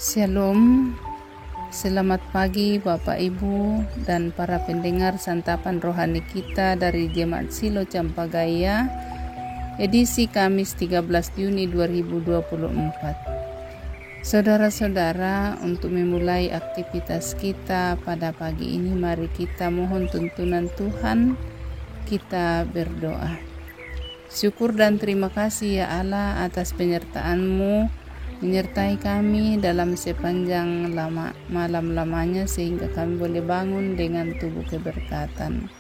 Shalom, selamat pagi Bapak Ibu dan para pendengar santapan rohani kita dari Jemaat Silo Campagaya, edisi Kamis 13 Juni 2024. Saudara-saudara, untuk memulai aktivitas kita pada pagi ini, mari kita mohon tuntunan Tuhan, kita berdoa. Syukur dan terima kasih ya Allah atas penyertaan-Mu menyertai kami dalam sepanjang malam lamanya sehingga kami boleh bangun dengan tubuh keberkatan.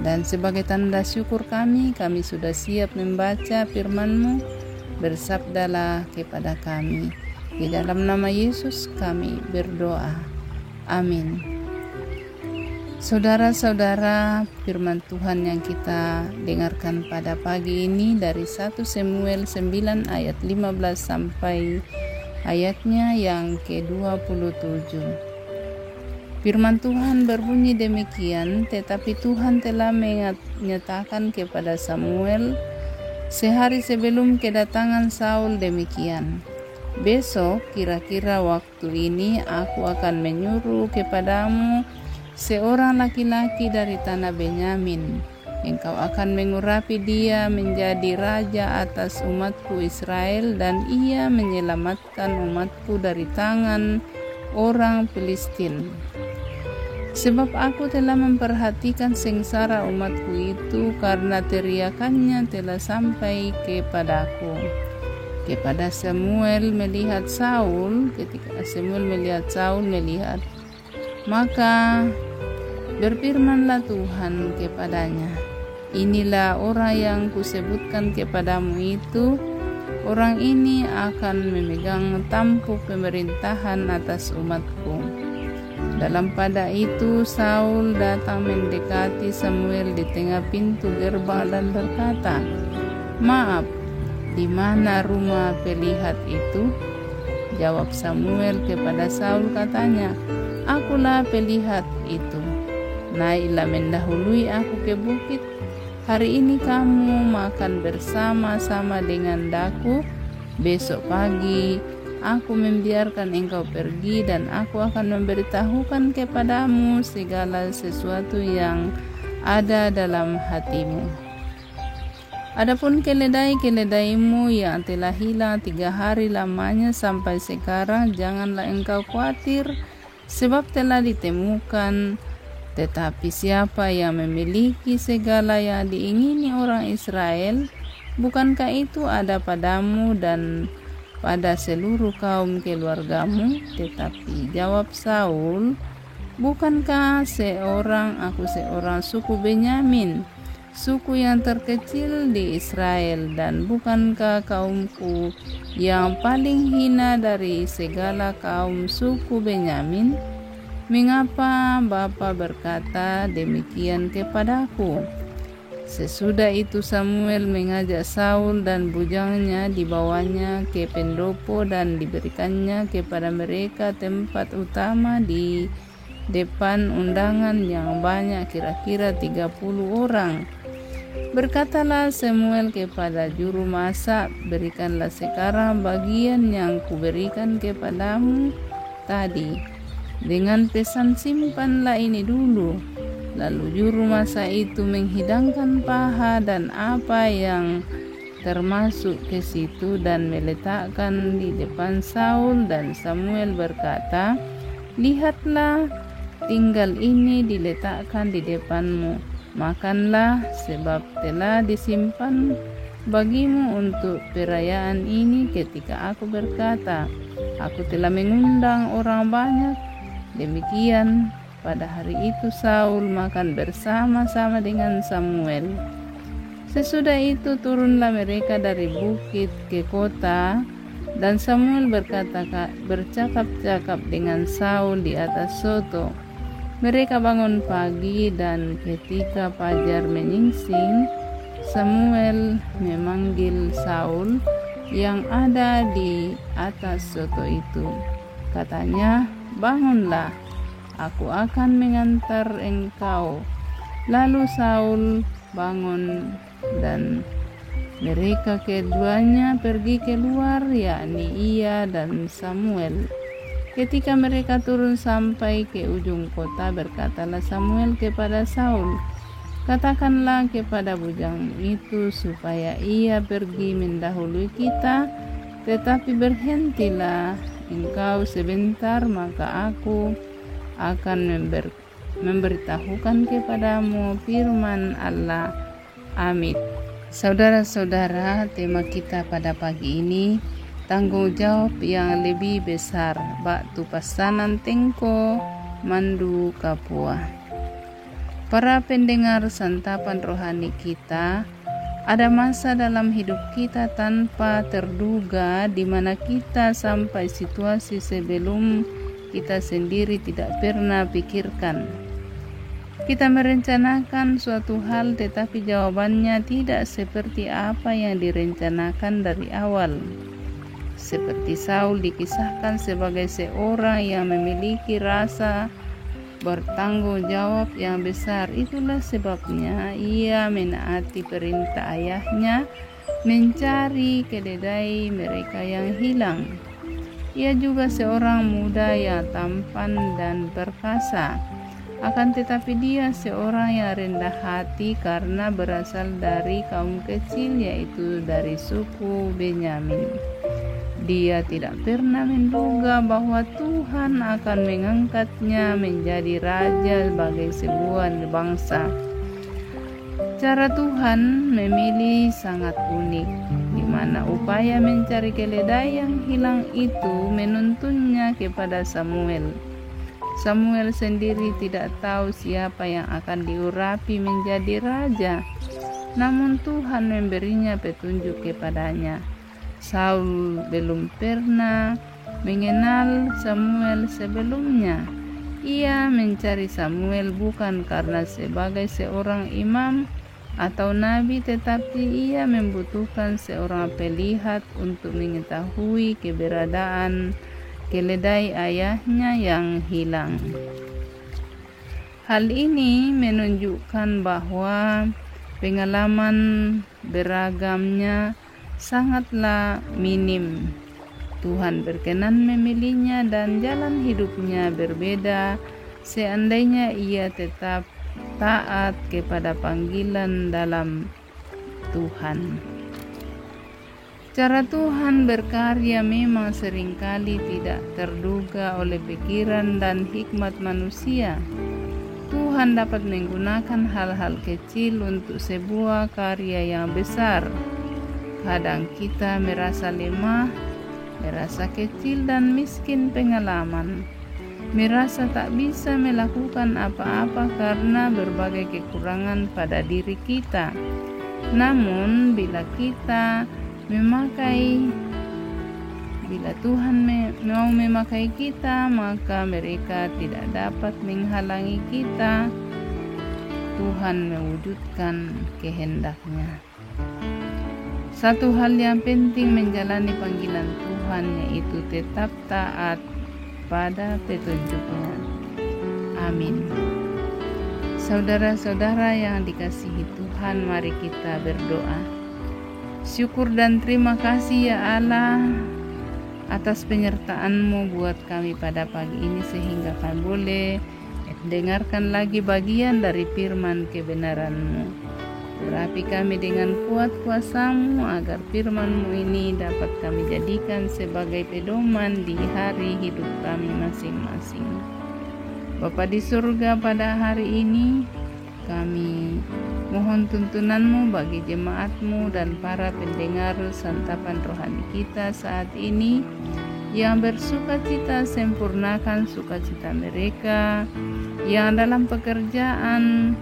Dan sebagai tanda syukur kami sudah siap membaca firman-Mu. Bersabdalah kepada kami. Di dalam nama Yesus kami berdoa. Amin. Saudara-saudara, firman Tuhan yang kita dengarkan pada pagi ini dari 1 Samuel 9 ayat 15 sampai ayatnya yang ke-27. Firman Tuhan berbunyi demikian, tetapi Tuhan telah menyatakan kepada Samuel sehari sebelum kedatangan Saul demikian. Besok kira-kira waktu ini aku akan menyuruh kepadamu seorang laki-laki dari tanah Benyamin. Engkau akan mengurapi dia menjadi raja atas umatku Israel, dan ia menyelamatkan umatku dari tangan orang Filistin. Sebab aku telah memperhatikan sengsara umatku itu, karena teriakannya telah sampai kepadaku. Kepada Samuel melihat Saul, ketika Samuel melihat Saul maka berfirmanlah Tuhan kepadanya, inilah orang yang kusebutkan kepadamu itu, orang ini akan memegang tampuk pemerintahan atas umatku. Dalam pada itu Saul datang mendekati Samuel di tengah pintu gerbang dan berkata, maaf, di mana rumah pelihat itu? Jawab Samuel kepada Saul katanya, akulah pelihat itu. Naiklah mendahului aku ke bukit. Hari ini kamu makan bersama-sama dengan daku. Besok pagi aku membiarkan engkau pergi, dan aku akan memberitahukan kepadamu segala sesuatu yang ada dalam hatimu. Adapun keledai-keledaimu yang telah hilang 3 hari lamanya sampai sekarang, janganlah engkau khawatir, sebab telah ditemukan. Tetapi siapa yang memiliki segala yang diingini orang Israel, bukankah itu ada padamu dan pada seluruh kaum keluargamu? Tetapi jawab Saul, bukankah aku seorang suku Benyamin, suku yang terkecil di Israel, dan bukankah kaumku yang paling hina dari segala kaum suku Benyamin? Mengapa Bapa berkata demikian kepadaku? Sesudah itu Samuel mengajak Saul dan bujangnya, dibawanya ke pendopo dan diberikannya kepada mereka tempat utama di depan undangan yang banyak, kira-kira 30 orang. Berkatalah Samuel kepada juru masak, berikanlah sekarang bagian yang kuberikan kepadamu tadi. Dengan pesan simpanlah ini dulu. Lalu juru masak itu menghidangkan paha dan apa yang termasuk ke situ dan meletakkan di depan Saul, dan Samuel berkata, lihatlah, tinggal ini diletakkan di depanmu. Makanlah, sebab telah disimpan bagimu untuk perayaan ini ketika aku berkata, aku telah mengundang orang banyak. Demikian pada hari itu Saul makan bersama-sama dengan Samuel. Sesudah itu turunlah mereka dari bukit ke kota, dan Samuel bercakap-cakap dengan Saul di atas soto. Mereka bangun pagi, dan ketika fajar menyingsing, Samuel memanggil Saul yang ada di atas soto itu. Katanya, bangunlah, aku akan mengantar engkau. Lalu Saul bangun dan Mereka keduanya pergi keluar, yakni ia dan Samuel. Ketika mereka turun sampai ke ujung kota, berkatalah Samuel kepada Saul, "Katakanlah kepada bujangmu itu supaya ia pergi mendahului kita, tetapi berhentilah engkau sebentar, maka aku akan memberitahukan kepadamu firman Allah." Amin. Saudara-saudara, tema kita pada pagi ini, tanggung jawab yang lebih besar, Batu Pasanan Tengko, Mandu Kapua. Para pendengar santapan rohani kita, ada masa dalam hidup kita tanpa terduga di mana kita sampai situasi sebelum kita sendiri tidak pernah pikirkan. Kita merencanakan suatu hal tetapi jawabannya tidak seperti apa yang direncanakan dari awal. Seperti Saul dikisahkan sebagai seorang yang memiliki rasa bertanggung jawab yang besar. Itulah sebabnya ia menaati perintah ayahnya mencari keledai mereka yang hilang. Ia juga seorang muda yang tampan dan perkasa. Akan tetapi dia seorang yang rendah hati karena berasal dari kaum kecil, yaitu dari suku Benyamin. Dia tidak pernah menduga bahwa Tuhan akan mengangkatnya menjadi raja bagi sebuah bangsa. Cara Tuhan memilih sangat unik, di mana upaya mencari keledai yang hilang itu menuntunnya kepada Samuel. Samuel sendiri tidak tahu siapa yang akan diurapi menjadi raja, namun Tuhan memberinya petunjuk kepadanya. Saul belum pernah mengenal Samuel sebelumnya. Ia mencari Samuel bukan karena sebagai seorang imam atau nabi, tetapi ia membutuhkan seorang pelihat untuk mengetahui keberadaan keledai ayahnya yang hilang. Hal ini menunjukkan bahwa pengalaman beragamnya sangatlah minim. Tuhan berkenan memilihnya dan jalan hidupnya berbeda seandainya ia tetap taat kepada panggilan dalam Tuhan. Cara Tuhan berkarya memang seringkali tidak terduga oleh pikiran dan hikmat manusia. Tuhan dapat menggunakan hal-hal kecil untuk sebuah karya yang besar. Kadang kita merasa lemah, merasa kecil dan miskin pengalaman, merasa tak bisa melakukan apa-apa karena berbagai kekurangan pada diri kita. Namun bila Tuhan mau memakai kita, maka mereka tidak dapat menghalangi kita. Tuhan mewujudkan kehendaknya. Satu hal yang penting menjalani panggilan Tuhan yaitu tetap taat pada petunjuknya. Amin. Saudara-saudara yang dikasihi Tuhan, mari kita berdoa. Syukur dan terima kasih ya Allah atas penyertaan-Mu buat kami pada pagi ini sehingga kami boleh dengarkan lagi bagian dari firman kebenaran-Mu. Urapi kami dengan kuat kuasa-Mu agar firman-Mu ini dapat kami jadikan sebagai pedoman di hari hidup kami masing-masing. Bapa di surga, pada hari ini kami mohon tuntunan-Mu bagi jemaat-Mu dan para pendengar santapan rohani kita saat ini yang bersukacita, sempurnakan sukacita mereka, yang dalam pekerjaan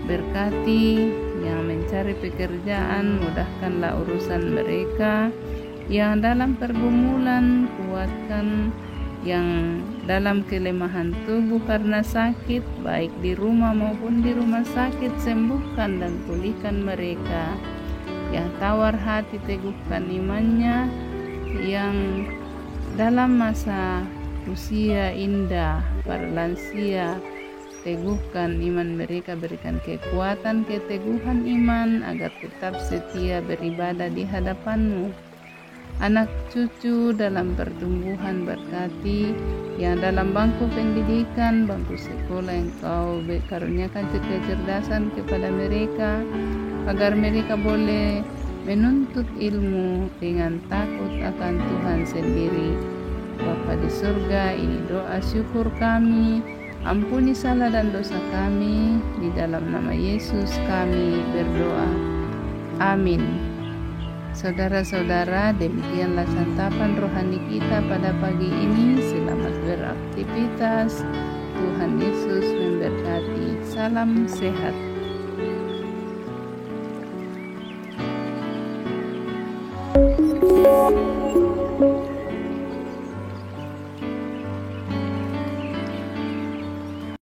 berkati, yang mencari pekerjaan mudahkanlah urusan mereka, yang dalam pergumulan kuatkan, yang dalam kelemahan tubuh karena sakit, baik di rumah maupun di rumah sakit, sembuhkan dan pulihkan mereka. Yang tawar hati, teguhkan imannya. Yang dalam masa usia indah, para lansia, teguhkan iman mereka, berikan kekuatan, keteguhan iman agar tetap setia beribadah di hadapan-Mu. Anak cucu dalam pertumbuhan berkati, yang dalam bangku pendidikan, bangku sekolah Engkau karuniakan kecerdasan kepada mereka, agar mereka boleh menuntut ilmu dengan takut akan Tuhan sendiri. Bapa di surga, ini doa syukur kami, ampuni salah dan dosa kami, di dalam nama Yesus kami berdoa. Amin. Saudara-saudara, demikianlah santapan rohani kita pada pagi ini. Selamat beraktivitas. Tuhan Yesus memberkati. Salam sehat.